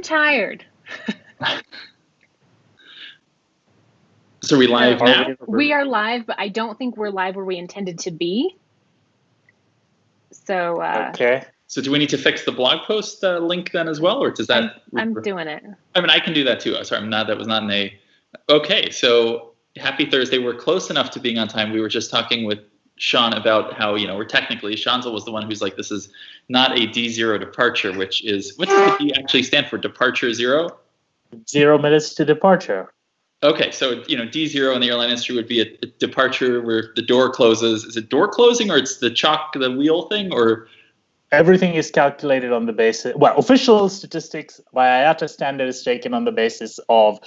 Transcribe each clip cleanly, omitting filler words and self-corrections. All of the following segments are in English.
tired. So are we live now? We are live, but I don't think we're live where we intended to be. So okay. So do we need to fix the blog post link then as well, or does that? I'm doing it. I mean, I can do that too. Sorry, that was not in a. Okay, so happy Thursday. We're close enough to being on time. We were just talking with Sean about how, we're technically, Shanzel was the one who's like, this is not a D0 departure, which is, what does the D actually stand for? Departure 0? 0 minutes to departure. Okay, so, D0 in the airline industry would be a departure where the door closes. Is it door closing, or it's the wheel thing, or? Everything is calculated on the basis, official statistics by IATA standard is taken on the basis of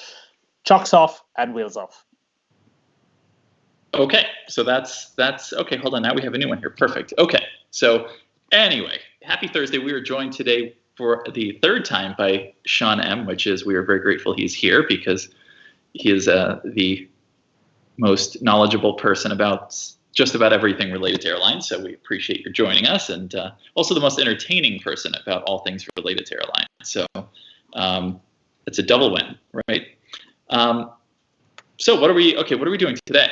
chocks off and wheels off. Okay, so that's okay. Hold on, now we have a new one here. Perfect. Okay, so anyway, happy Thursday. We are joined today for the third time by Sean M., which is, we are very grateful he's here because he is the most knowledgeable person about just about everything related to airlines. So we appreciate your joining us, and also the most entertaining person about all things related to airlines. So it's a double win, right? So what are we doing today?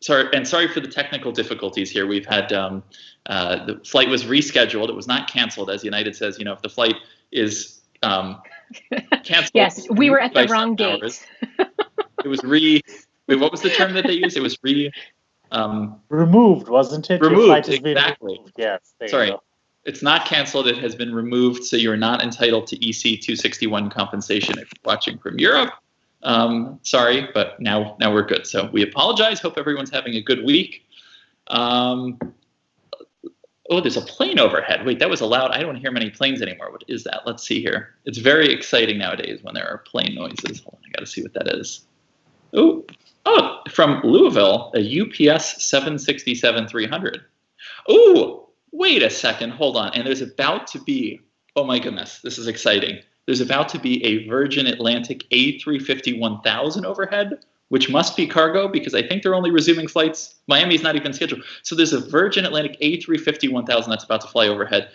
Sorry for the technical difficulties here. We've had the flight was rescheduled. It was not canceled, as United says. If the flight is canceled. Yes, we were at the wrong gate. It was wait, what was the term that they used? It was removed, wasn't it? Removed, exactly. Removed. Yes. Sorry, it's not canceled. It has been removed, so you're not entitled to EC 261 compensation if you're watching from Europe. Sorry, but now we're good. So we apologize. Hope everyone's having a good week. There's a plane overhead. Wait, that was allowed. I don't hear many planes anymore. What is that? Let's see here. It's very exciting nowadays when there are plane noises. Hold on, I got to see what that is. Oh, from Louisville, a UPS 767-300. Oh, wait a second. Hold on. And there's about to be, oh my goodness, this is exciting. There's about to be a Virgin Atlantic A350-1000 overhead, which must be cargo because I think they're only resuming flights. Miami's not even scheduled. So there's a Virgin Atlantic A350-1000 that's about to fly overhead.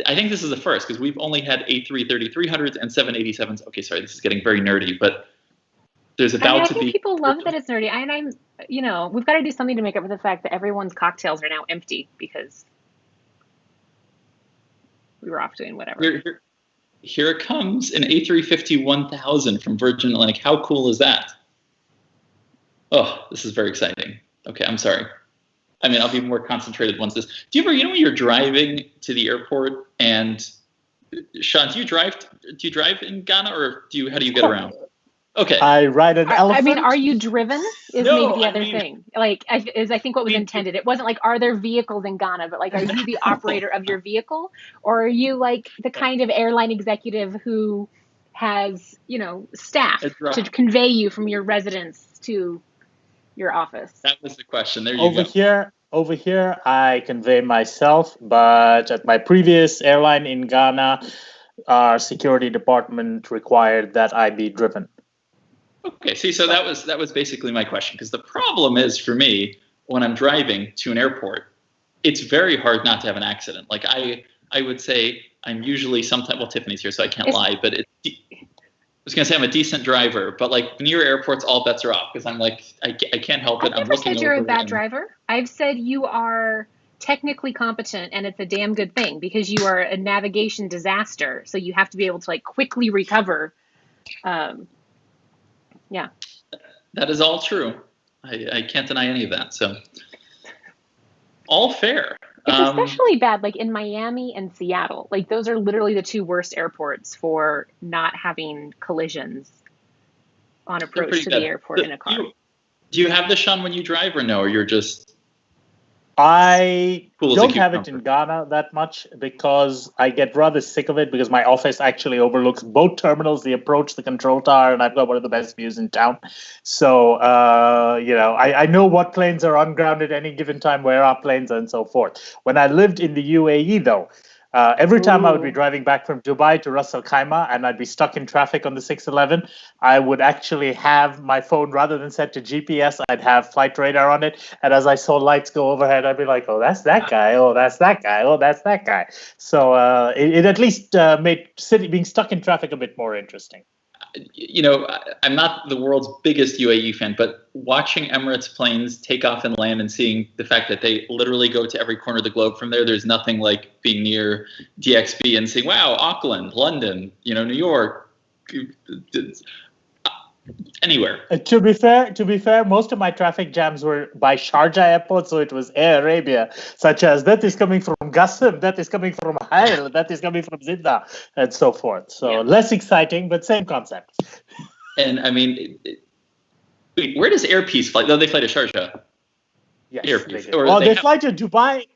I think this is the first because we've only had A330-300s and 787s. Okay, sorry, this is getting very nerdy, but there's about to be. I think people love that it's nerdy. And we've got to do something to make up for the fact that everyone's cocktails are now empty because we were off doing whatever. Here it comes, an A350-1000 from Virgin Atlantic. How cool is that? Oh, this is very exciting. Okay, I'm sorry. I mean, I'll be more concentrated once this. Do you ever, when you're driving to the airport and, Sean, do you drive in Ghana, or how do you get around? Okay. I ride an elephant. I mean, are you driven? Is maybe the other thing. I think what was intended. It wasn't like, are there vehicles in Ghana? But are you the operator of your vehicle? Or are you the kind of airline executive who has, staff to convey you from your residence to your office? That was the question. There you go. Over here, I convey myself. But at my previous airline in Ghana, our security department required that I be driven. Okay, see, so that was basically my question, because the problem is for me when I'm driving to an airport, it's very hard not to have an accident. I would say I'm usually sometimes, Tiffany's here, so I can't lie, but I was gonna say I'm a decent driver, but near airports, all bets are off because I'm I can't help it. I've never said you're a bad driver. I've said you are technically competent, and it's a damn good thing because you are a navigation disaster, so you have to be able to quickly recover. Yeah, that is all true. I can't deny any of that. So all fair. It's especially bad in Miami and Seattle. Those are literally the two worst airports for not having collisions on approach to the airport in a car. Do you have this, Sean, when you drive, or no? Or you're just... I don't have it in Ghana that much because I get rather sick of it because my office actually overlooks both terminals, the approach, the control tower, and I've got one of the best views in town. So, I know what planes are on ground at any given time, where our planes are, and so forth. When I lived in the UAE, though, Every time I would be driving back from Dubai to Ras Al Khaimah and I'd be stuck in traffic on the 611, I would actually have my phone, rather than set to GPS, I'd have flight radar on it. And as I saw lights go overhead, I'd be like, oh, that's that guy. Oh, that's that guy. Oh, that's that guy. So it at least made being stuck in traffic a bit more interesting. I'm not the world's biggest UAE fan, but watching Emirates planes take off and land and seeing the fact that they literally go to every corner of the globe from there, there's nothing like being near DXB and seeing, wow, Auckland, London, New York, anywhere. To be fair, most of my traffic jams were by Sharjah airport, so it was Air Arabia, such as that is coming from Qassim, that is coming from Hail, that is coming from Jeddah, and so forth. So less exciting, but same concept. And I mean, wait, where does Air Peace fly? No, they fly to Sharjah. Yes, they fly to Dubai.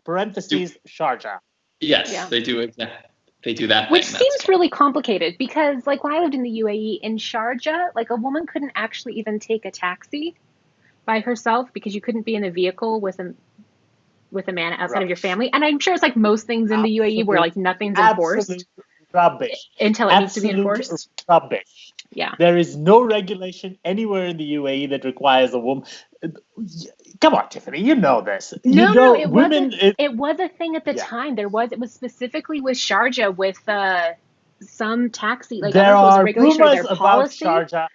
Parentheses Sharjah. Yes, they do exactly. They do that, which seems really complicated because, like, when I lived in the UAE in Sharjah, like a woman couldn't actually even take a taxi by herself because you couldn't be in a vehicle with a man outside of your family. And I'm sure it's like most things in the UAE where like nothing's enforced. Rubbish. Until it needs to be enforced. Rubbish. Yeah. There is no regulation anywhere in the UAE that requires a woman. Come on, Tiffany, you know this. No, it was a thing at the time. It was specifically with Sharjah with some taxi. Like there are rumors about Sharjah.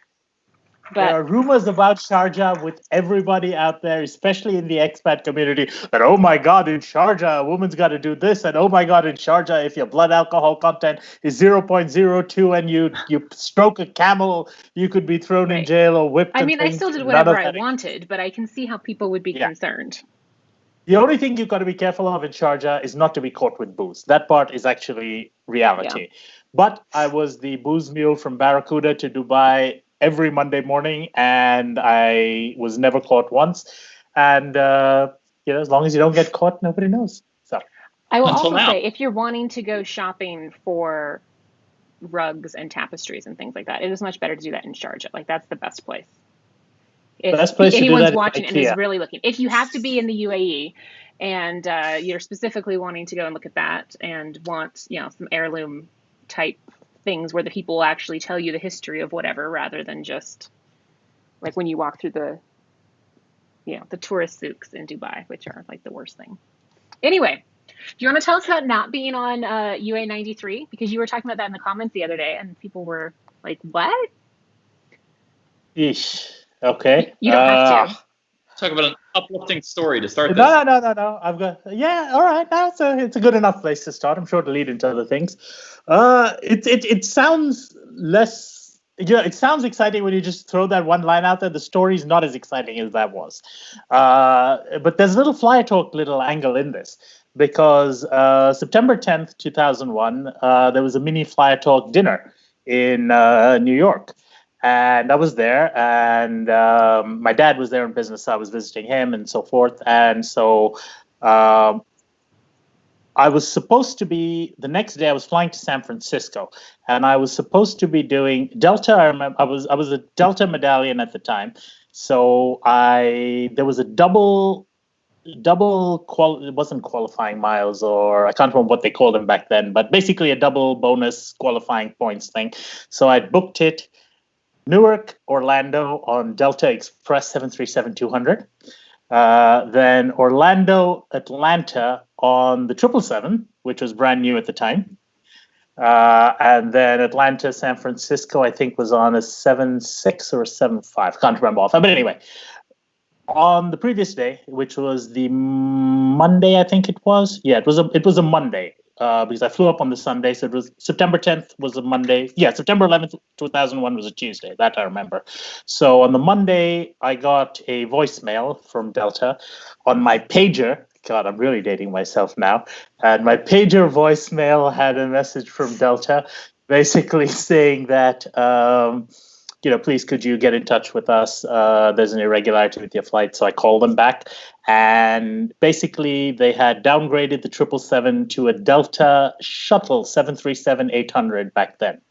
There are rumors about Sharjah with everybody out there, especially in the expat community, that, oh my God, in Sharjah, a woman's got to do this. And oh my God, in Sharjah, if your blood alcohol content is 0.02 and you stroke a camel, you could be thrown in jail or whipped. I mean, I still did whatever I wanted, but I can see how people would be concerned. The only thing you've got to be careful of in Sharjah is not to be caught with booze. That part is actually reality. Yeah. But I was the booze mule from Barracuda to Dubai every Monday morning, and I was never caught once. And as long as you don't get caught, nobody knows. So I will also say, if you're wanting to go shopping for rugs and tapestries and things like that, it is much better to do that in Sharjah. Like, that's the best place. If anyone's watching and is really looking, if you have to be in the UAE and you're specifically wanting to go and look at that and want, some heirloom type things where the people will actually tell you the history of whatever, rather than just like when you walk through the tourist souks in Dubai, which are like the worst thing. Anyway, do you want to tell us about not being on UA 93? Because you were talking about that in the comments the other day and people were like, what? Eesh. Okay. You don't have to. Talk about an uplifting story to start this. No. I've got, all right. It's a good enough place to start. I'm sure to lead into other things. It sounds less, it sounds exciting when you just throw that one line out there. The story's not as exciting as that was. But there's a little flyer talk little angle in this because September 10th, 2001, there was a mini flyer talk dinner in New York. And I was there, and my dad was there in business. So I was visiting him and so forth. And so I was supposed to be, the next day I was flying to San Francisco, and I was supposed to be doing Delta. I remember I was a Delta medallion at the time. So there was a it wasn't qualifying miles, or I can't remember what they called them back then, but basically a double bonus qualifying points thing. So I booked it. Newark, Orlando on Delta Express 737-200. Then Orlando, Atlanta on the 777, which was brand new at the time. And then Atlanta, San Francisco, I think was on a 76 or a 75. Can't remember off. But anyway, on the previous day, which was the Monday, I think it was. Yeah, it was a Monday. Because I flew up on the Sunday, so it was September 10th was a Monday. Yeah, September 11th, 2001 was a Tuesday. That I remember. So on the Monday, I got a voicemail from Delta on my pager. God, I'm really dating myself now. And my pager voicemail had a message from Delta basically saying that, please could you get in touch with us? There's an irregularity with your flight. So I called them back. And basically, they had downgraded the 777 to a Delta shuttle 737-800 back then.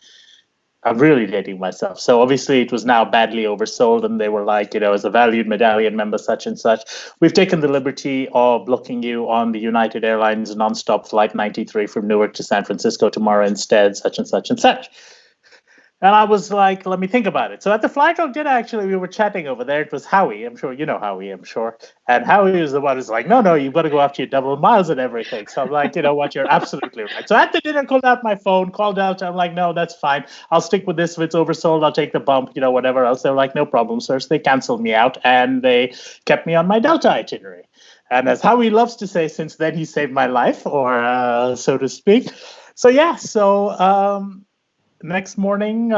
I'm really dating myself. So obviously it was now badly oversold, and they were like, as a valued medallion member, such and such, we've taken the liberty of booking you on the United Airlines nonstop flight 93 from Newark to San Francisco tomorrow instead, such and such and such. And I was like, let me think about it. So at the Fly Talk dinner, actually, we were chatting over there. It was Howie. I'm sure you know Howie, I'm sure. And Howie was the one who's like, no, you've got to go after your double miles and everything. So I'm like, you know what, you're absolutely right. So at the dinner, called out my phone, called out. I'm like, no, that's fine. I'll stick with this. If it's oversold, I'll take the bump, whatever else. They're like, no problem, sir. So they canceled me out, and they kept me on my Delta itinerary. And as Howie loves to say, since then, he saved my life, or so to speak. So, yeah, next morning,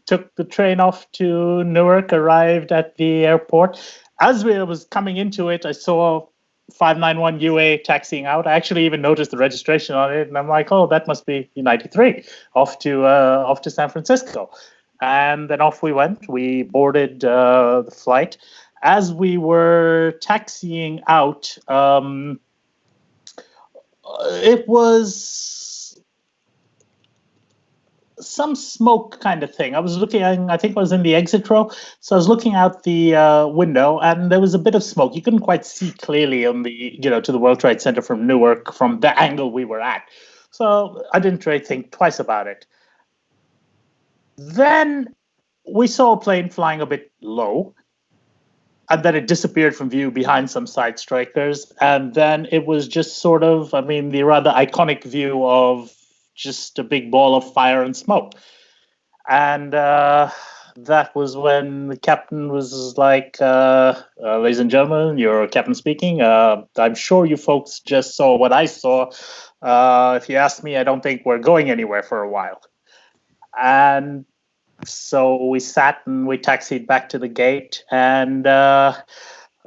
took the train off to Newark, arrived at the airport. As I was coming into it, I saw 591 UA taxiing out. I actually even noticed the registration on it, and I'm like, oh, that must be U93, off to San Francisco. And then off we went. We boarded the flight. As we were taxiing out, it was some smoke kind of thing. I was looking, I think I was in the exit row. So I was looking out the window, and there was a bit of smoke. You couldn't quite see clearly on the, to the World Trade Center from Newark from the angle we were at. So I didn't really think twice about it. Then we saw a plane flying a bit low, and then it disappeared from view behind some side strikers. And then it was just sort of, the rather iconic view of just a big ball of fire and smoke. And that was when the captain was like, ladies and gentlemen, your captain speaking. I'm sure you folks just saw what I saw. If you ask me, I don't think we're going anywhere for a while. And so we sat and we taxied back to the gate. And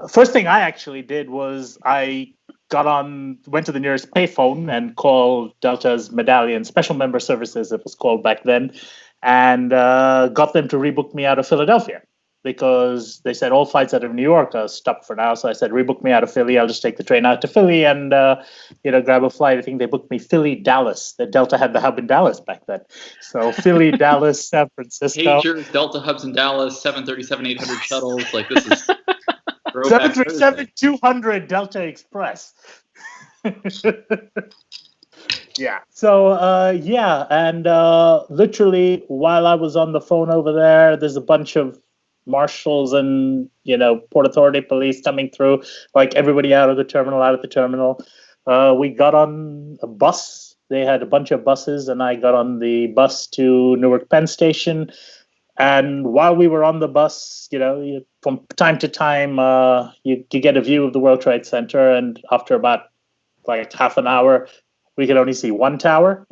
first thing I actually did was I went to the nearest payphone and called Delta's Medallion Special Member Services, it was called back then, and got them to rebook me out of Philadelphia, because they said all flights out of New York are stopped for now. So I said, rebook me out of Philly. I'll just take the train out to Philly and, grab a flight. I think they booked me Philly-Dallas. The Delta had the hub in Dallas back then. So Philly, Dallas, San Francisco. Pagers, Delta hubs in Dallas, 737-800 shuttles. Like, this is... 737-200 Delta Express. Yeah. So, and literally while I was on the phone over there, there's a bunch of marshals and, Port Authority police coming through, like everybody out of the terminal. We got on a bus. They had a bunch of buses, and I got on the bus to Newark Penn Station. And while we were on the bus, from time to time, you get a view of the World Trade Center. And after about like half an hour, we could only see one tower.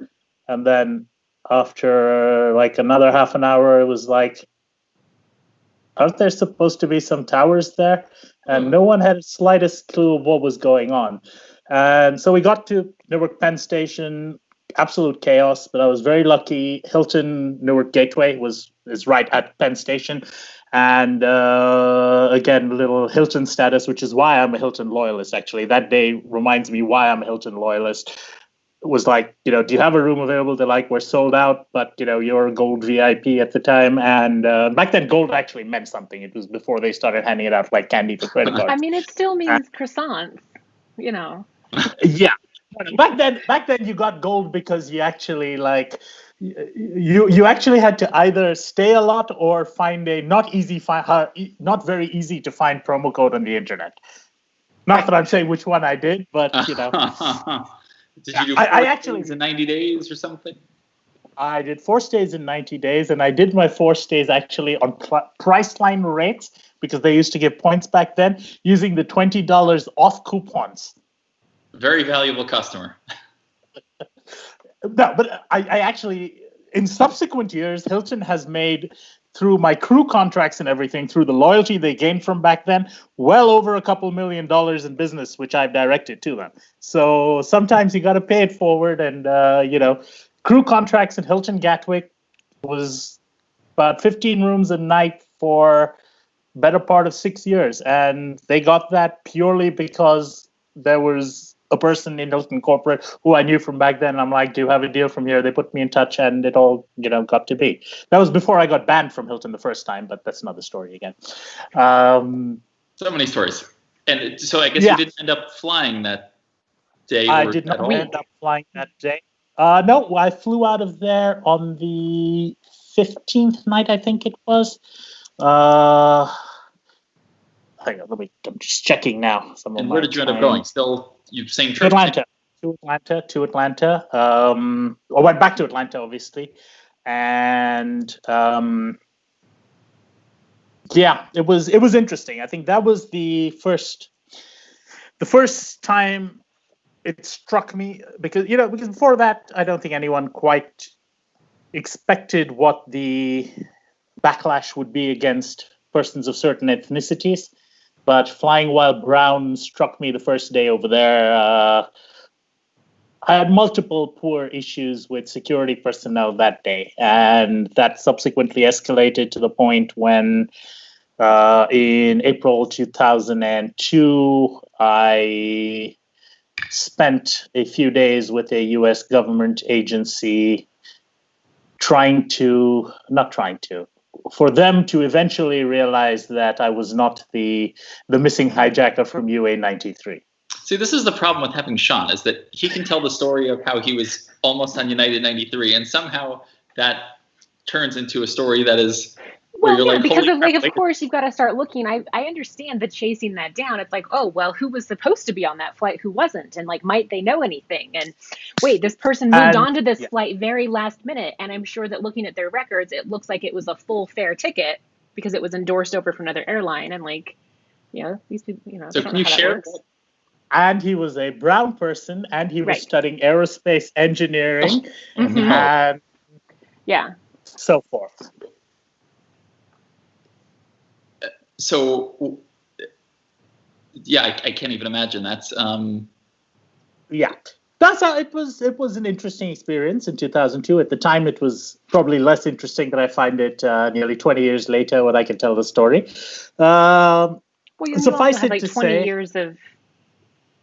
And then after like another half an hour, it was like, aren't there supposed to be some towers there? And no one had the slightest clue of what was going on. And so we got to Newark Penn Station. Absolute chaos, but I was very lucky. Hilton Newark Gateway is right at Penn Station. And again, a little Hilton status, which is why I'm a Hilton loyalist, actually. That day reminds me why I'm a Hilton loyalist. It was like, do you have a room available? They're like, we're sold out, but, you're a gold VIP at the time. And back then, gold actually meant something. It was before they started handing it out like candy for credit cards. It still means croissants, Yeah. Back then you got gold because you actually you actually had to either stay a lot or find a not very easy to find promo code on the internet. Not that I'm saying which one I did, but Did you do 4 stays in 90 days or something? I did 4 stays in 90 days, and I did my 4 stays actually on Priceline rates, because they used to give points back then, using the $20 off coupons. Very valuable customer. No, but I actually, in subsequent years, Hilton has made, through my crew contracts and everything, through the loyalty they gained from back then, well over a couple $1 million in business, which I've directed to them. So sometimes you got to pay it forward. And, crew contracts at Hilton Gatwick was about 15 rooms a night for better part of 6 years. And they got that purely because there was a person in Hilton Corporate who I knew from back then. I'm like, do you have a deal from here? They put me in touch, and it all, got to be. That was before I got banned from Hilton the first time, but that's another story again. So many stories. And so I guess you didn't end up flying that day. I did not end up flying that day. No, I flew out of there on the 15th night, I think it was. Hang on, I'm just checking now. And where did you end up going? Still, same trip? To Atlanta. I went back to Atlanta, obviously. And it was interesting. I think that was the first time it struck me, because before that, I don't think anyone quite expected what the backlash would be against persons of certain ethnicities. But flying while brown struck me the first day over there. I had multiple poor issues with security personnel that day, and that subsequently escalated to the point when in April 2002, I spent a few days with a U.S. government agency for them to eventually realize that I was not the missing hijacker from UA-93. See, this is the problem with having Sean, is that he can tell the story of how he was almost on United 93, and somehow that turns into a story that is... of course, you've got to start looking. I understand the chasing that down. It's like, oh, well, who was supposed to be on that flight? Who wasn't? And might they know anything? And wait, this person moved on to this flight very last minute. And I'm sure that looking at their records, it looks like it was a full fare ticket because it was endorsed over from another airline. And these people, So can you share? And he was a brown person, and he was studying aerospace engineering, and so forth. So, I can't even imagine. That's That's how it was. It was an interesting experience in 2002. At the time, it was probably less interesting than I find it nearly 20 years later when I can tell the story. Suffice it to 20 years of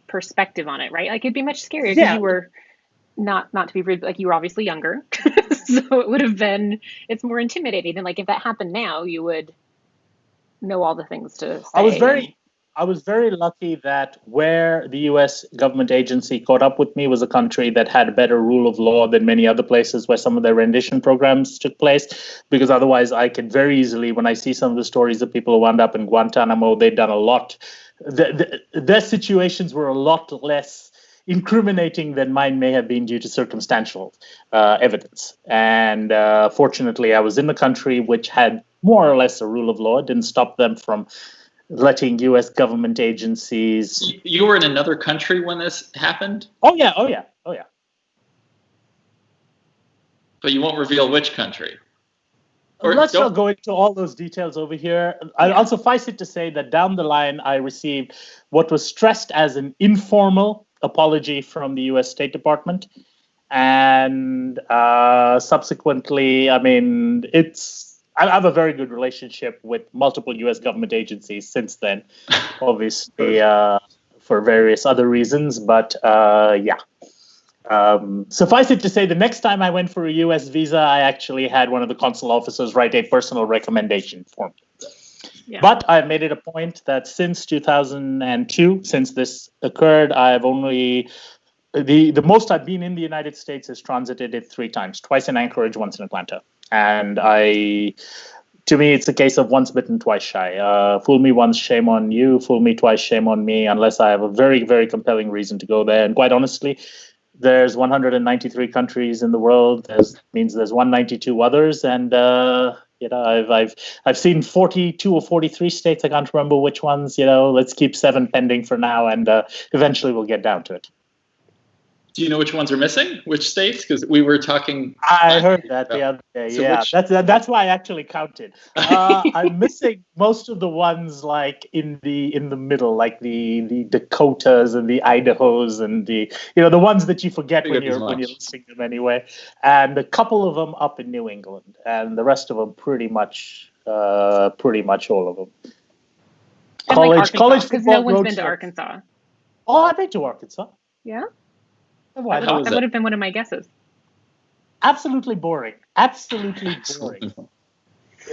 perspective on it, right? It'd be much scarier because you were not to be rude, but you were obviously younger, so it would have been. It's more intimidating than if that happened now, you would know all the things to say. I was very lucky that where the U.S. government agency caught up with me was a country that had a better rule of law than many other places where some of their rendition programs took place. Because otherwise, I could very easily, when I see some of the stories of people who wound up in Guantanamo, they'd done a lot. Their situations were a lot less incriminating than mine may have been due to circumstantial evidence. And fortunately, I was in the country which had more or less a rule of law. It didn't stop them from letting U.S. government agencies... You were in another country when this happened? Oh, yeah. But you won't reveal which country? Let's not go into all those details over here. I'll suffice it to say that down the line, I received what was stressed as an informal apology from the U.S. State Department. And subsequently, I have a very good relationship with multiple U.S. government agencies since then, obviously for various other reasons. But suffice it to say, the next time I went for a U.S. visa, I actually had one of the consul officers write a personal recommendation for me. Yeah. But I've made it a point that since 2002, since this occurred, I've only... The most I've been in the United States is transited it 3 times, twice in Anchorage, once in Atlanta. And to me, it's a case of once bitten, twice shy. Fool me once, shame on you. Fool me twice, shame on me, unless I have a very, very compelling reason to go there. And quite honestly, there's 193 countries in the world. Means there's 192 others. And, I've seen 42 or 43 states. I can't remember which ones. Let's keep 7 pending for now. And eventually we'll get down to it. Do you know which ones are missing? Which states? Because we were talking... I heard that the other day, so that's why I actually counted. I'm missing most of the ones in the middle, like the Dakotas and the Idahos and the ones that you forget when you're listing them anyway. And a couple of them up in New England, and the rest of them pretty much all of them. And college football, because no one's been to Arkansas. Oh, I've been to Arkansas. Yeah. Why that would have been one of my guesses. Absolutely boring. Absolutely boring.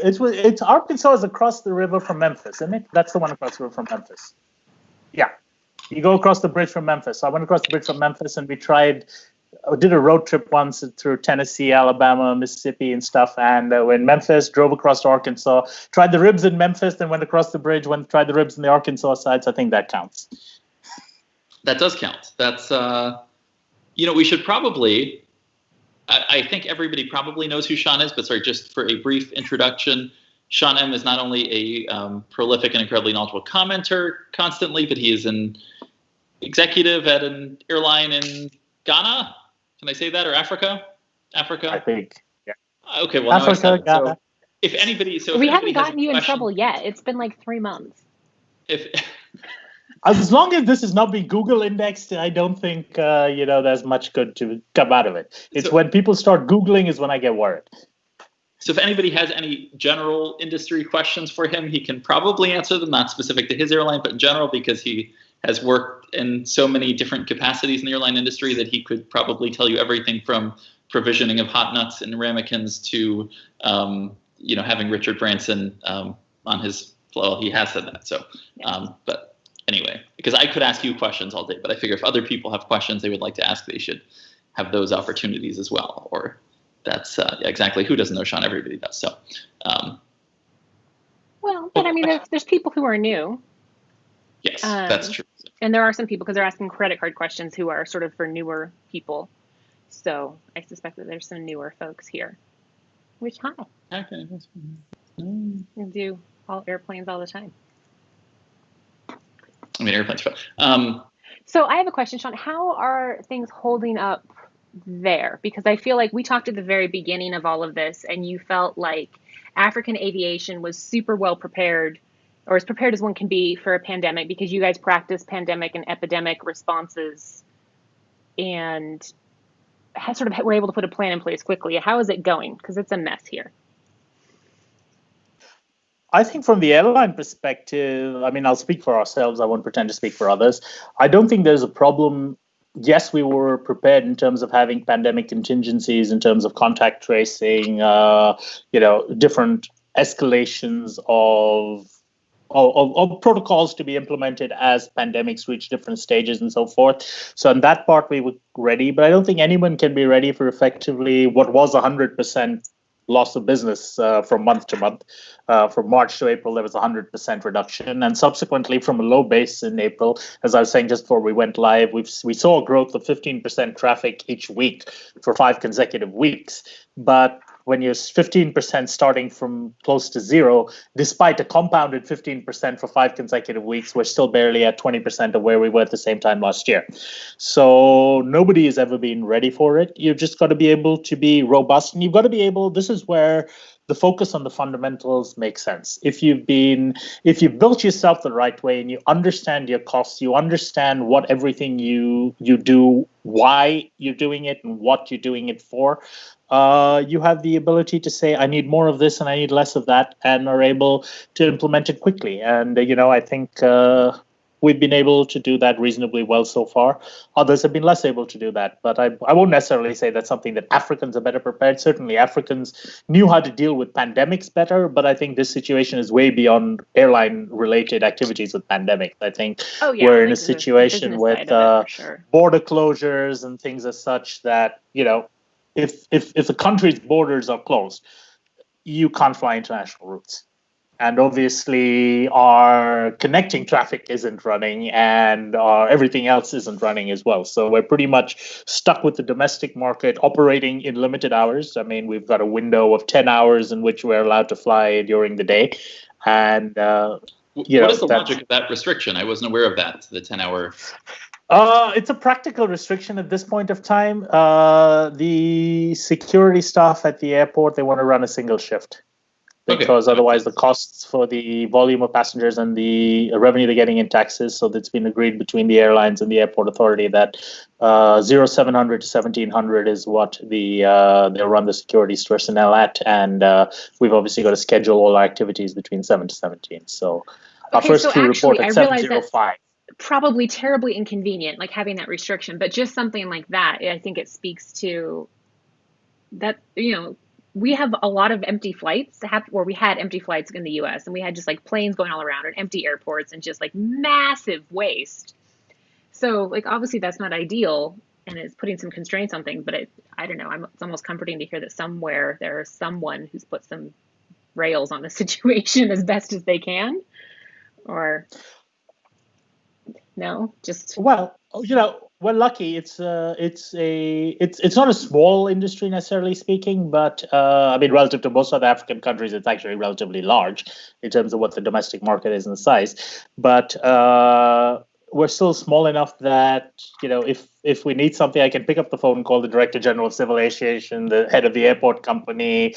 It's Arkansas is across the river from Memphis, isn't it? That's the one across the river from Memphis. Yeah. You go across the bridge from Memphis. So I went across the bridge from Memphis, and we did a road trip once through Tennessee, Alabama, Mississippi, and stuff. And we're in Memphis, drove across to Arkansas, tried the ribs in Memphis, then went across the bridge, tried the ribs in the Arkansas side. So I think that counts. That does count. That's, we should probably, I think everybody probably knows who Sean is, but sorry, just for a brief introduction, Sean M. is not only a prolific and incredibly knowledgeable commenter constantly, but he is an executive at an airline in Ghana. Can I say that? Or Africa? I think, yeah. Okay, well, Africa, Ghana. So if anybody haven't gotten you in trouble yet. It's been like 3 months. As long as this is not being Google indexed, I don't think there's much good to come out of it. It's when people start Googling is when I get worried. So if anybody has any general industry questions for him, he can probably answer them, not specific to his airline, but in general, because he has worked in so many different capacities in the airline industry that he could probably tell you everything from provisioning of hot nuts and ramekins to, having Richard Branson on his, well, he has said that. So, but anyway, because I could ask you questions all day, but I figure if other people have questions they would like to ask, they should have those opportunities as well. Or that's exactly, who doesn't know Sean? Everybody does. So, well, but I mean, there's people who are new. Yes, that's true. And there are some people, because they're asking credit card questions, who are sort of for newer people. So I suspect that there's some newer folks here. Which, hi. Okay. We do all airplanes all the time. I mean, airplanes. So I have a question, Sean. How are things holding up there? Because I feel like we talked at the very beginning of all of this, and you felt like African aviation was super well prepared, or as prepared as one can be for a pandemic, because you guys practice pandemic and epidemic responses and were able to put a plan in place quickly. How is it going? Because it's a mess here. I think from the airline perspective, I mean, I'll speak for ourselves. I won't pretend to speak for others. I don't think there's a problem. Yes, we were prepared in terms of having pandemic contingencies, in terms of contact tracing, different escalations of protocols to be implemented as pandemics reach different stages and so forth. So on that part, we were ready. But I don't think anyone can be ready for effectively what was 100% loss of business from month to month. From March to April, there was 100% reduction. And subsequently, from a low base in April, as I was saying just before we went live, we saw a growth of 15% traffic each week for 5 consecutive weeks. But when you're 15% starting from close to zero, despite a compounded 15% for 5 consecutive weeks, we're still barely at 20% of where we were at the same time last year. So nobody has ever been ready for it. You've just got to be able to be robust, and you've got to be able, this is where the focus on the fundamentals makes sense. If you've built yourself the right way and you understand your costs, you understand what everything you do, why you're doing it and what you're doing it for, you have the ability to say, I need more of this and I need less of that, and are able to implement it quickly. And, I think we've been able to do that reasonably well so far. Others have been less able to do that. But I won't necessarily say that's something that Africans are better prepared. Certainly, Africans knew how to deal with pandemics better. But I think this situation is way beyond airline-related activities with pandemics. I think we're in a situation with border closures and things as such that, if a country's borders are closed, you can't fly international routes. And obviously, our connecting traffic isn't running, and everything else isn't running as well. So we're pretty much stuck with the domestic market operating in limited hours. I mean, we've got a window of 10 hours in which we're allowed to fly during the day. And what is the logic of that restriction? I wasn't aware of that, the 10-hour. It's a practical restriction at this point of time. The security staff at the airport, they want to run a single shift. Because otherwise the costs for the volume of passengers and the revenue they're getting in taxes. So it's been agreed between the airlines and the airport authority that 0700 to 1700 is what they'll run the security personnel at. And we've obviously got to schedule all our activities between 7 to 17. So our first crew report at 7:05. probably terribly inconvenient, like having that restriction, but just something like that, I think it speaks to that, we have a lot of empty flights or we had empty flights in the US, and we had just like planes going all around and empty airports and just like massive waste. So like obviously that's not ideal and it's putting some constraints on things, but I don't know, it's almost comforting to hear that somewhere there's someone who's put some rails on the situation as best as they can. Or no, just well, we're lucky. It's not a small industry necessarily speaking, but I mean, relative to most other African countries, it's actually relatively large in terms of what the domestic market is in size. But we're still small enough that if we need something, I can pick up the phone and call the Director General of Civil Aviation, the head of the airport company.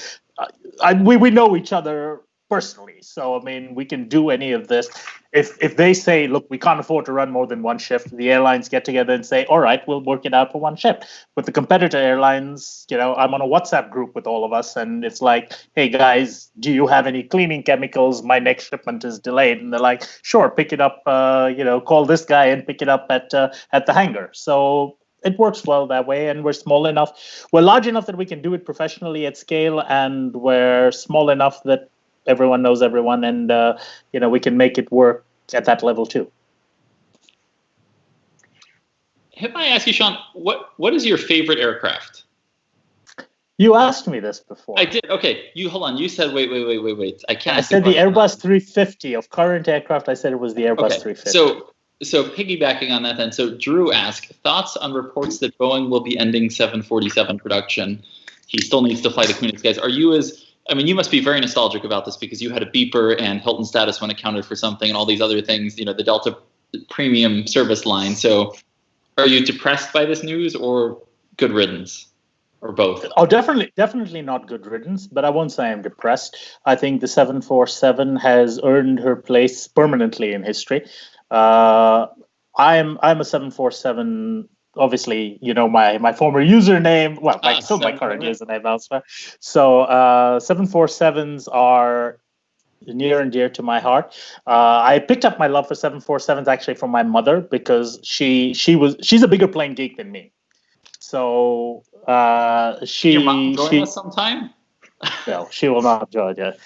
We know each other personally, so I mean, we can do any of this. If they say, look, we can't afford to run more than one shift, the airlines get together and say, all right, we'll work it out for one shift. With the competitor airlines, I'm on a WhatsApp group with all of us, and it's like, hey guys, do you have any cleaning chemicals? My next shipment is delayed. And they're like, sure, pick it up, call this guy and pick it up at the hangar. So it works well that way, and we're small enough. We're large enough that we can do it professionally at scale, and we're small enough that everyone knows everyone, and we can make it work at that level too. If I ask you, Sean, what is your favorite aircraft? You asked me this before. I did. Okay, you hold on. You said wait. I can't. I said the Airbus 350 of current aircraft. I said it was the Airbus 350. So piggybacking on that then, so Drew asked, thoughts on reports that Boeing will be ending 747 production. He still needs to fly the Queen of Skies. You must be very nostalgic about this because you had a beeper and Hilton status when it counted for something and all these other things, the Delta premium service line. So are you depressed by this news or good riddance or both? Oh, definitely not good riddance, but I won't say I'm depressed. I think the 747 has earned her place permanently in history. I'm a 747. Obviously, my former username. Well, still my current username elsewhere. So 747s are near and dear to my heart. I picked up my love for 747s actually from my mother because she's a bigger plane geek than me. So Your mom join us sometime? No, she will not join yet.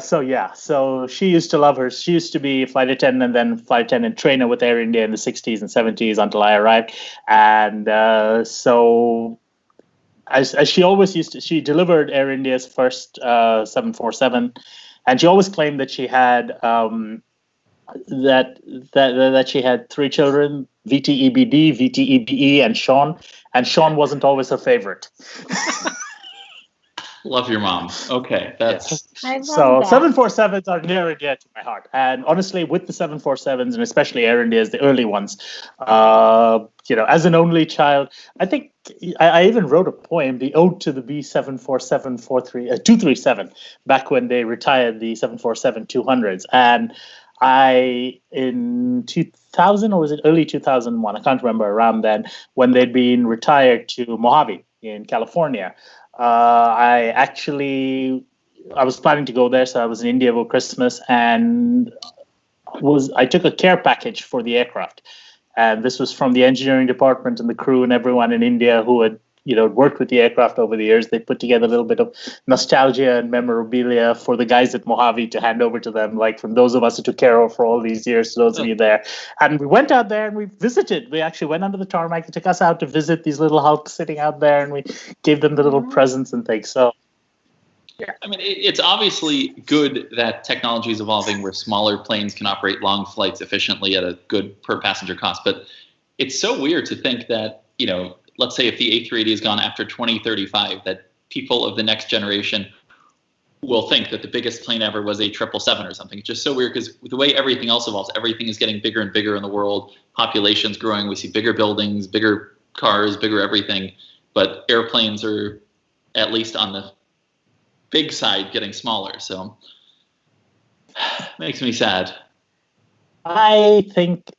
So she used to love her. She used to be flight attendant and then flight attendant trainer with Air India in the 60s and 70s until I arrived. And so as she always she delivered Air India's first 747, and she always claimed that she had that she had three children, VTEBD, VTEBE, and Sean wasn't always her favorite. Love your mom. Okay, that's so that. 747s are near and dear to my heart, and honestly, with the 747s and especially Air India's, the early ones, as an only child, I think I even wrote a poem, the Ode to the B747 237, back when they retired the 747-200s, and in 2000 or was it early 2001? I can't remember. Around then, when they'd been retired to Mojave in California. I was planning to go there, so I was in India over Christmas, and I took a care package for the aircraft, and this was from the engineering department and the crew and everyone in India who had worked with the aircraft over the years. They put together a little bit of nostalgia and memorabilia for the guys at Mojave to hand over to them, like from those of us who took care of for all these years, to those of you there. And we went out there and we visited. We actually went under the tarmac. They took us out to visit these little hulks sitting out there, and we gave them the little presents and things. So, yeah, it's obviously good that technology is evolving where smaller planes can operate long flights efficiently at a good per passenger cost. But it's so weird to think that, let's say if the A380 is gone after 2035, that people of the next generation will think that the biggest plane ever was a 777 or something. It's just so weird because the way everything else evolves, everything is getting bigger and bigger in the world. Population's growing. We see bigger buildings, bigger cars, bigger everything. But airplanes are, at least on the big side, getting smaller. So makes me sad. I think,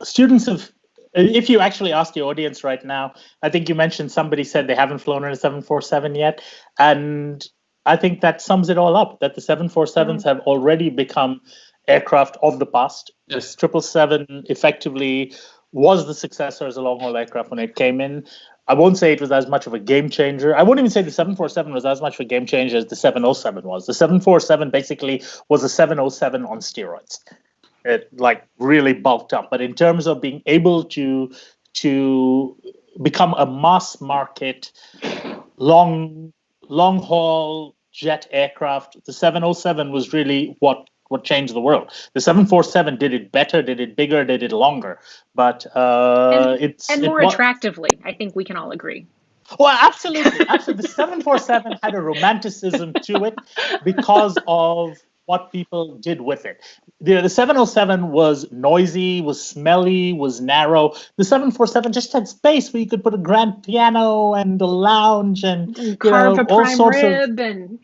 students have, if you actually ask the audience right now, I think you mentioned somebody said they haven't flown in a 747 yet. And I think that sums it all up, that the 747s have already become aircraft of the past. This 777 effectively was the successor as a long-haul aircraft when it came in. I won't say it was as much of a game changer. I wouldn't even say the 747 was as much of a game changer as the 707 was. The 747 basically was a 707 on steroids. It really bulked up. But in terms of being able to become a mass market long haul jet aircraft, the 707 was really what changed the world. The 747 did it better, did it bigger, did it longer, but more attractively. I think we can all agree. Well, absolutely. The 747 had a romanticism to it because of what people did with it. The 707 was noisy, was smelly, was narrow. The 747 just had space where you could put a grand piano and a lounge and carve a all prime sorts rib of and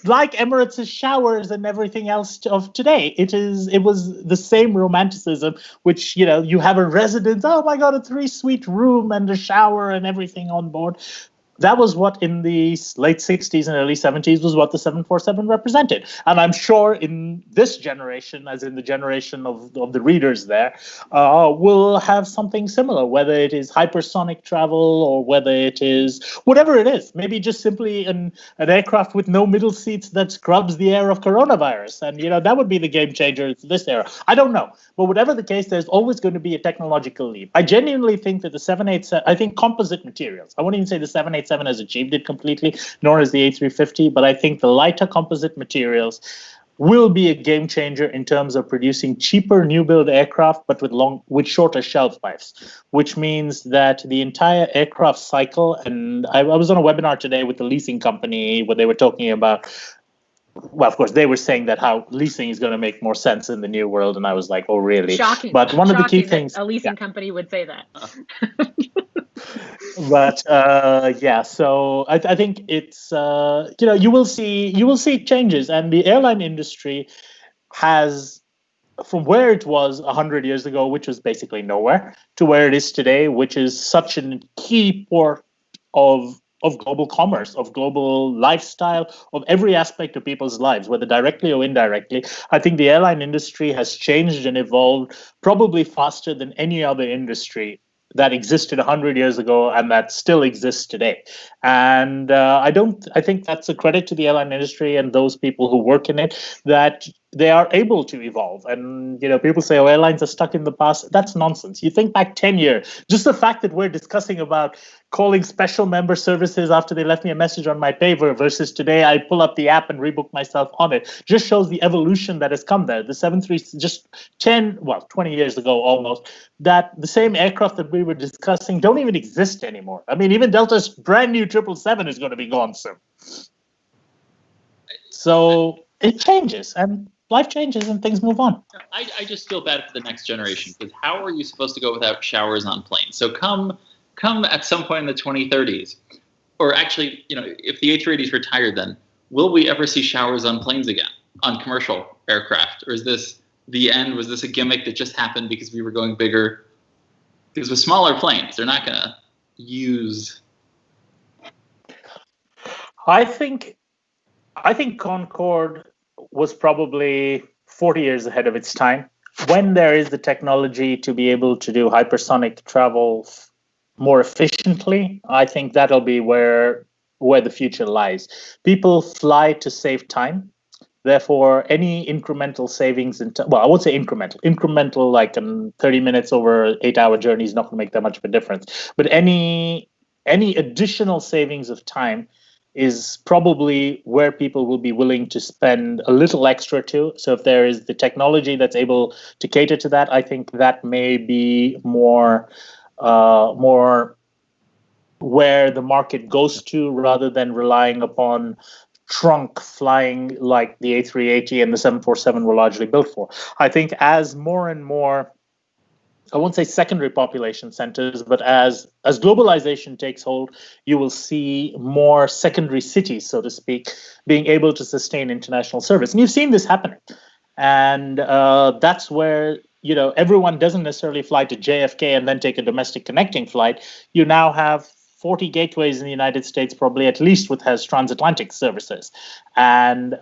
like Emirates' showers and everything else of today. It was the same romanticism, which you have a residence. Oh my God, a 3-suite room and a shower and everything on board. That was what in the late 60s and early 70s was what the 747 represented. And I'm sure in this generation, as in the generation of the readers there, we'll have something similar, whether it is hypersonic travel or whether it is whatever it is, maybe just simply an aircraft with no middle seats that scrubs the air of coronavirus. And, that would be the game changer for this era. I don't know. But whatever the case, there's always going to be a technological leap. I genuinely think that the 787, I think composite materials, I won't even say the 787 has achieved it completely, nor has the A350, but I think the lighter composite materials will be a game changer in terms of producing cheaper new build aircraft, but with shorter shelf lives, which means that the entire aircraft cycle, and I was on a webinar today with the leasing company where they were talking about, well, of course, they were saying that how leasing is going to make more sense in the new world, and I was like, oh, really? Shocking. But one of the key things, a leasing company would say that. But so I think it's you will see changes, and the airline industry has, from where it was 100 years ago, which was basically nowhere, to where it is today, which is such a key port of global commerce, of global lifestyle, of every aspect of people's lives, whether directly or indirectly. I think the airline industry has changed and evolved probably faster than any other industry that existed 100 years ago and that still exists today. And I think that's a credit to the airline industry and those people who work in it, that they are able to evolve. And, people say, oh, airlines are stuck in the past. That's nonsense. You think back 10 years, just the fact that we're discussing about calling special member services after they left me a message on my paver versus today I pull up the app and rebook myself on it just shows the evolution that has come there. The 73, just 20 years ago almost, that the same aircraft that we were discussing don't even exist anymore. I mean, even Delta's brand new 777 is going to be gone soon. So it changes, and life changes, and things move on. I just feel bad for the next generation, because how are you supposed to go without showers on planes? So come at some point in the 2030s, or actually, if the A380 is retired, then will we ever see showers on planes again, on commercial aircraft? Or is this the end? Was this a gimmick that just happened because we were going bigger? Because with smaller planes, they're not going to use. I think Concorde was probably 40 years ahead of its time. When there is the technology to be able to do hypersonic travel more efficiently, I think that'll be where the future lies. People fly to save time. Therefore, any incremental savings I won't say incremental like 30 minutes over an 8-hour journey is not going to make that much of a difference. But any additional savings of time is probably where people will be willing to spend a little extra too. So if there is the technology that's able to cater to that, I think that may be more where the market goes to, rather than relying upon trunk flying like the A380 and the 747 were largely built for. I think as more and more, I won't say secondary population centers, but as globalization takes hold, you will see more secondary cities, so to speak, being able to sustain international service. And you've seen this happening. And that's where, everyone doesn't necessarily fly to JFK and then take a domestic connecting flight. You now have 40 gateways in the United States, probably at least, which has transatlantic services. And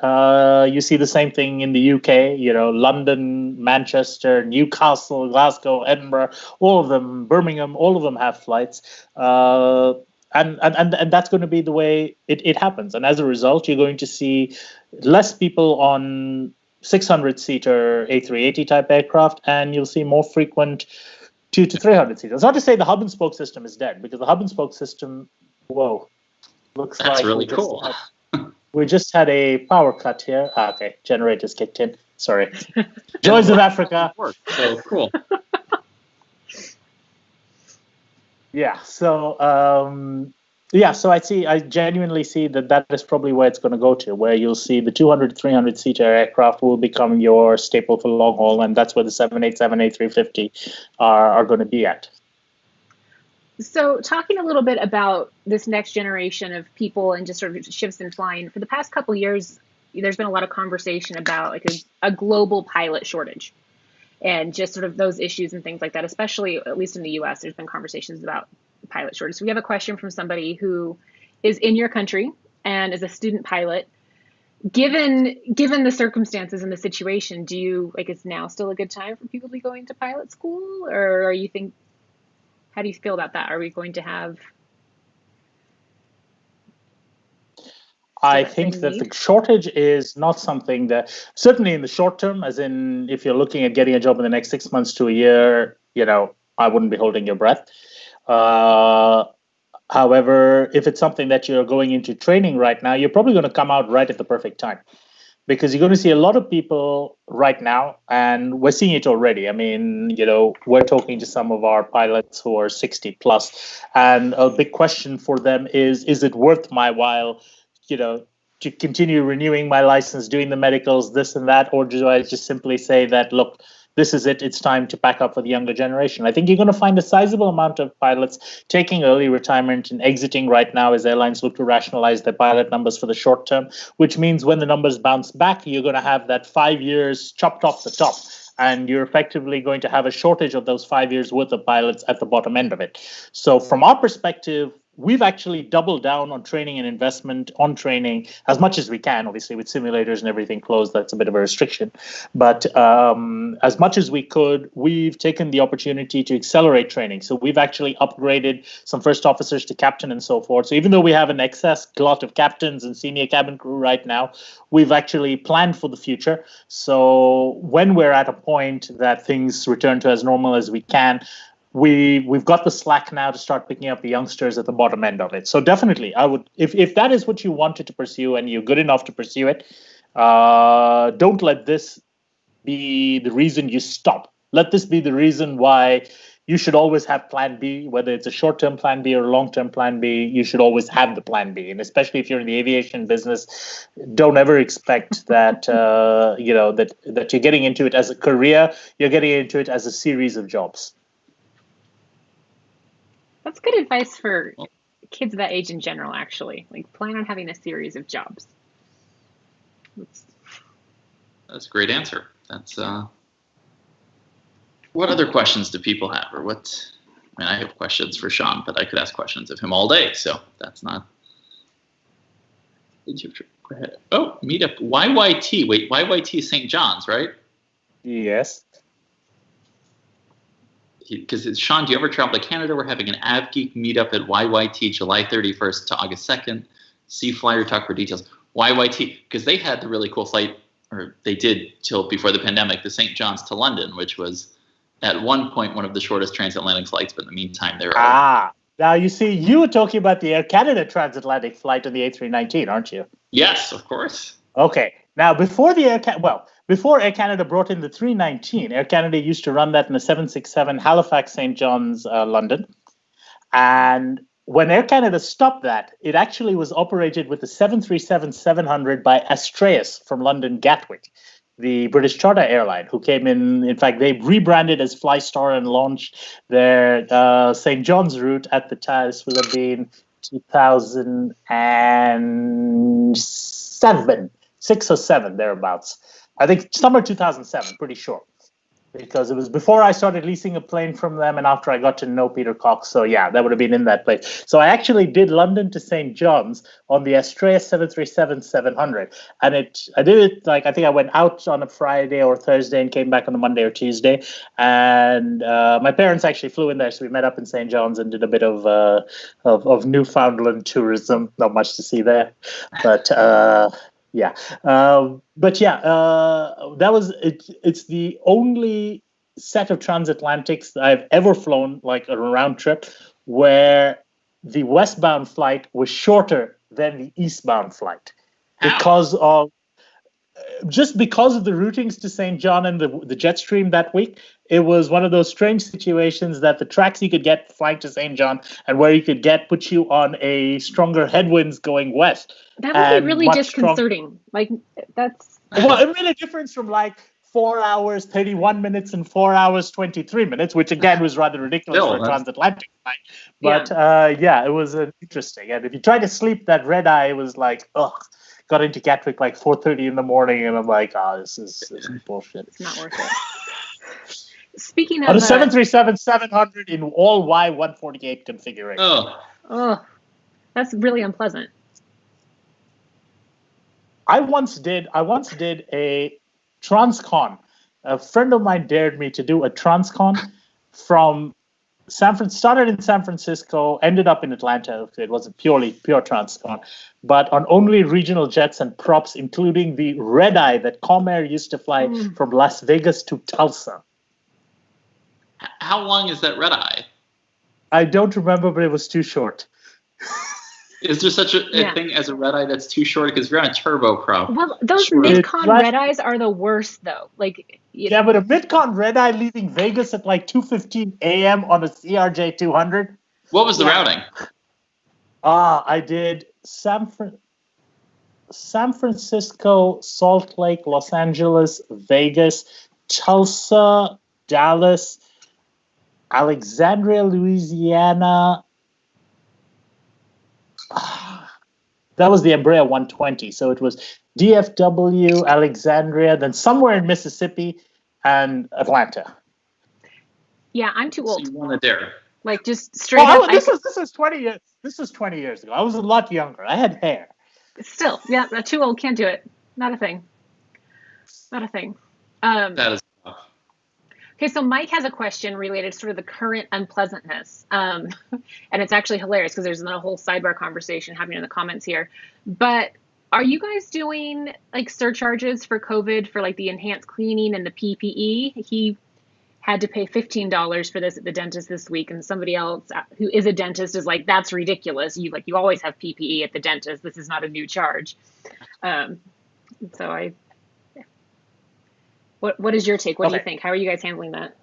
you see the same thing in the UK, London, Manchester, Newcastle, Glasgow, Edinburgh, all of them, Birmingham, all of them have flights. And that's going to be the way it happens. And as a result, you're going to see less people on 600-seater A380 type aircraft, and you'll see more frequent 200 to 300 seaters. It's not to say the hub and spoke system is dead, because the hub and spoke system, looks That's like really cool. We just had a power cut here. Okay, generators kicked in. Sorry. Joys of Africa. So cool. Yeah. So I genuinely see that is probably where it's going to go to, where you'll see the 200, 300 seater aircraft will become your staple for long haul, and that's where the 787, A350 are going to be at. So talking a little bit about this next generation of people and just sort of shifts in flying, for the past couple of years, there's been a lot of conversation about like a global pilot shortage and just sort of those issues and things like that, especially at least in the US, there's been conversations about pilot shortage. So we have a question from somebody who is in your country and is a student pilot. Given the circumstances and the situation, do you is now still a good time for people to be going to pilot school, or how do you feel about that? Are we going to have? I think that the shortage is not something that, certainly in the short term, as in if you're looking at getting a job in the next 6 months to a year, I wouldn't be holding your breath. However, if it's something that you're going into training right now, you're probably going to come out right at the perfect time, because you're going to see a lot of people right now, and we're seeing it already. I mean, we're talking to some of our pilots who are 60 plus, and a big question for them is it worth my while, to continue renewing my license, doing the medicals, this and that, or do I just simply say that, look, this is it, it's time to pack up for the younger generation? I think you're going to find a sizable amount of pilots taking early retirement and exiting right now as airlines look to rationalize their pilot numbers for the short term, which means when the numbers bounce back, you're going to have that 5 years chopped off the top. And you're effectively going to have a shortage of those 5 years worth of pilots at the bottom end of it. So from our perspective, we've actually doubled down on training and investment on training as much as we can. Obviously, with simulators and everything closed, that's a bit of a restriction. But as much as we could, we've taken the opportunity to accelerate training. So we've actually upgraded some first officers to captain and so forth. So even though we have an excess glut of captains and senior cabin crew right now, we've actually planned for the future. So when we're at a point that things return to as normal as we can, we've got the slack now to start picking up the youngsters at the bottom end of it. So definitely, I would, if that is what you wanted to pursue and you're good enough to pursue it, don't let this be the reason you stop. Let this be the reason why you should always have plan B, whether it's a short-term plan B or a long-term plan B. You should always have the plan B. And especially if you're in the aviation business, don't ever expect that, that you're getting into it as a career. You're getting into it as a series of jobs. That's good advice for kids that age in general, actually. Like, plan on having a series of jobs. That's a great answer. That's what other questions do people have, or what? I mean, I have questions for Sean, but I could ask questions of him all day, so that's not. Go ahead. Oh, meetup YYT. Wait, YYT is St. John's, right? Yes. Because Sean, do you ever travel to Canada? We're having an AvGeek meetup at YYT July 31st to August 2nd. See Flyer Talk for details. YYT, because they had the really cool flight, or they did till before the pandemic, the St. John's to London, which was at one point one of the shortest transatlantic flights, but in the meantime there are. Now you see, you were talking about the Air Canada transatlantic flight on the A319, aren't you? Yes, of course. Okay. Now, before Air Canada brought in the 319, Air Canada used to run that in a 767 Halifax, St. John's, London. And when Air Canada stopped that, it actually was operated with the 737-700 by Astraeus from London Gatwick, the British charter airline, who came in. In fact, they rebranded as Flystar and launched their St. John's route at the time. This would have been 2007. 6 or 7, thereabouts. I think summer 2007, pretty sure. because it was before I started leasing a plane from them and after I got to know Peter Cox. So yeah, that would have been in that place. So I actually did London to St. John's on the Astrea 737-700. And I did it like, I think I went out on a Friday or Thursday and came back on a Monday or Tuesday. And my parents actually flew in there. So we met up in St. John's and did a bit of Newfoundland tourism. Not much to see there. But yeah. That was it. It's the only set of transatlantics that I've ever flown, like a round trip, where the westbound flight was shorter than the eastbound flight because of the routings to St. John and the jet stream that week. It was one of those strange situations that the tracks you could get flying to St. John and where you could put you on a stronger headwinds going west. That would be really disconcerting. Like that's well, it made a difference from like 4 hours 31 minutes and 4 hours 23 minutes, which again was rather ridiculous for a transatlantic flight. But it was interesting. And if you try to sleep, that red eye was like, ugh. Got into Gatwick like 4:30 in the morning, and I'm like, this is bullshit. It's not worth it. Speaking of on a 737-700 in all Y148 configuration. Oh, that's really unpleasant. I once did a transcon. A friend of mine dared me to do a transcon from started in San Francisco, ended up in Atlanta. It was a pure transcon, but on only regional jets and props, including the red eye that Comair used to fly from Las Vegas to Tulsa. How long is that red eye? I don't remember, but it was too short. Is there such a thing as a red eye that's too short? Because if you're on a turboprop. Well, those mid-con red eyes are the worst, though. Like, but a mid-con red eye leaving Vegas at like 2:15 a.m. on a CRJ 200. What was the routing? I did San Francisco, Salt Lake, Los Angeles, Vegas, Tulsa, Dallas, Alexandria, Louisiana. That was the Embraer 120. So it was DFW, Alexandria, then somewhere in Mississippi and Atlanta. Yeah, I'm too old. So you wanted there. Like just straight up. This is 20 years. This was 20 years ago. I was a lot younger. I had hair. Still, yeah, too old. Can't do it. Not a thing. Not a thing. That is tough. Okay, so Mike has a question related to sort of the current unpleasantness. And it's actually hilarious because there's a whole sidebar conversation happening in the comments here. But are you guys doing like surcharges for COVID for like the enhanced cleaning and the PPE? He had to pay $15 for this at the dentist this week, and somebody else who is a dentist is like, that's ridiculous. You always have PPE at the dentist. This is not a new charge. What is your take? What do you think? How are you guys handling that?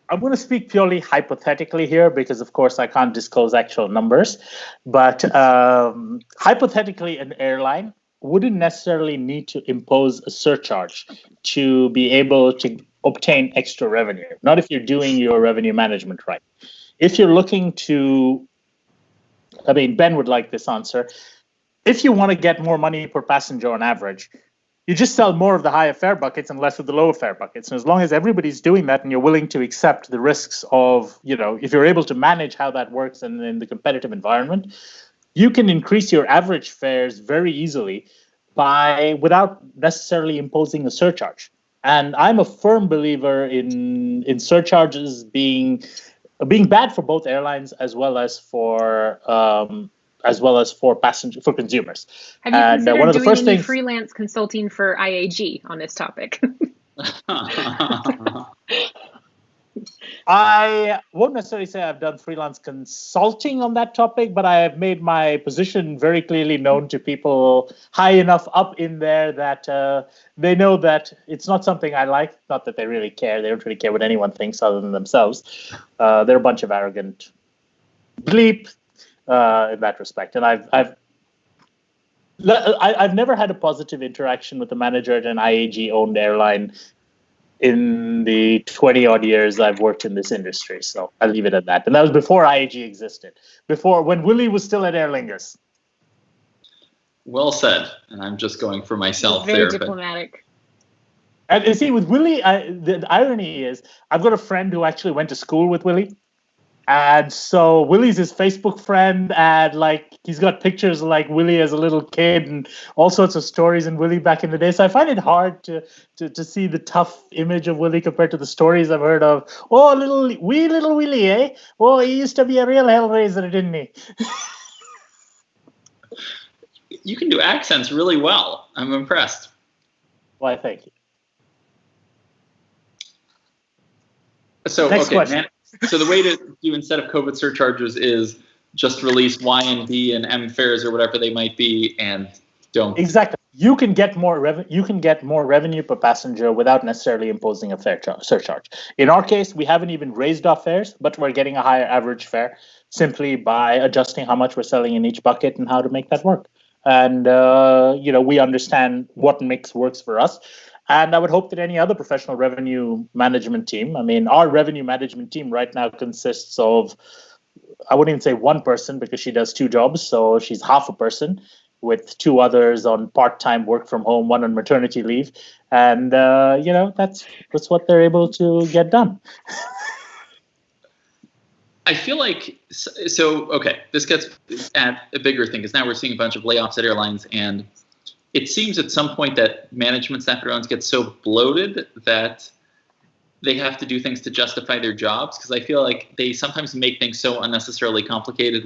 I'm going to speak purely hypothetically here because, of course, I can't disclose actual numbers. But hypothetically, an airline wouldn't necessarily need to impose a surcharge to be able to obtain extra revenue. Not if you're doing your revenue management right. If you're looking to, Ben would like this answer. If you want to get more money per passenger on average, you just sell more of the higher fare buckets and less of the lower fare buckets. And as long as everybody's doing that and you're willing to accept the risks of, if you're able to manage how that works in the competitive environment, you can increase your average fares very easily without necessarily imposing a surcharge. And I'm a firm believer in surcharges being bad for both airlines as well as for consumers. Have you considered doing any freelance consulting for IAG on this topic? I won't necessarily say I've done freelance consulting on that topic, but I have made my position very clearly known to people high enough up in there that they know that it's not something I like. Not that they really care. They don't really care what anyone thinks other than themselves. They're a bunch of arrogant bleep in that respect. And I've never had a positive interaction with the manager at an IAG-owned airline in the 20-odd years I've worked in this industry. So I'll leave it at that. And that was before IAG existed, when Willie was still at Aer Lingus. Well said. And I'm just going for myself very diplomatic. And you see, with Willie, the irony is, I've got a friend who actually went to school with Willie. And so Willie's his Facebook friend, and like he's got pictures of like Willie as a little kid and all sorts of stories in Willie back in the day. So I find it hard to see the tough image of Willie compared to the stories I've heard of. Oh, little Willie, eh? Oh, he used to be a real hellraiser, didn't he? You can do accents really well. I'm impressed. Why, thank you. So, Next okay, question. So the way to do instead of COVID surcharges is just release Y and B and M fares or whatever they might be, and don't. Exactly. You can get more revenue per passenger without necessarily imposing a fare surcharge. In our case, we haven't even raised our fares, but we're getting a higher average fare simply by adjusting how much we're selling in each bucket and how to make that work. And we understand what mix works for us. And I would hope that any other professional revenue management team, I mean, our revenue management team right now consists of, I wouldn't even say one person because she does two jobs. So she's half a person with two others on part-time work from home, one on maternity leave. And, that's what they're able to get done. I feel like, okay, this gets at a bigger thing because now we're seeing a bunch of layoffs at airlines, and it seems at some point that management staff at airlines get so bloated that they have to do things to justify their jobs, because I feel like they sometimes make things so unnecessarily complicated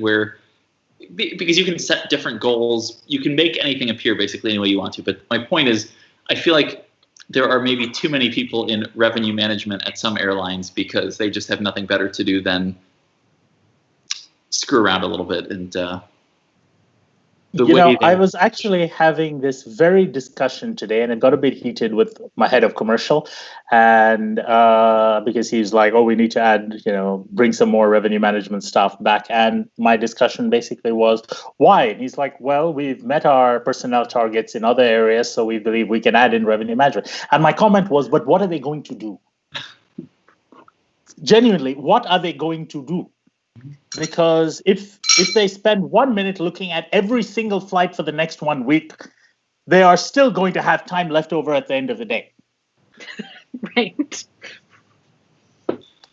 because you can set different goals. You can make anything appear basically any way you want to. But my point is, I feel like there are maybe too many people in revenue management at some airlines because they just have nothing better to do than screw around a little bit. And I was actually having this very discussion today, and it got a bit heated with my head of commercial, and because he's like, "Oh, we need to add, bring some more revenue management staff back." And my discussion basically was, "Why?" And he's like, "Well, we've met our personnel targets in other areas, so we believe we can add in revenue management." And my comment was, "But what are they going to do? Genuinely, what are they going to do?" Because if they spend 1 minute looking at every single flight for the next 1 week, they are still going to have time left over at the end of the day. Right.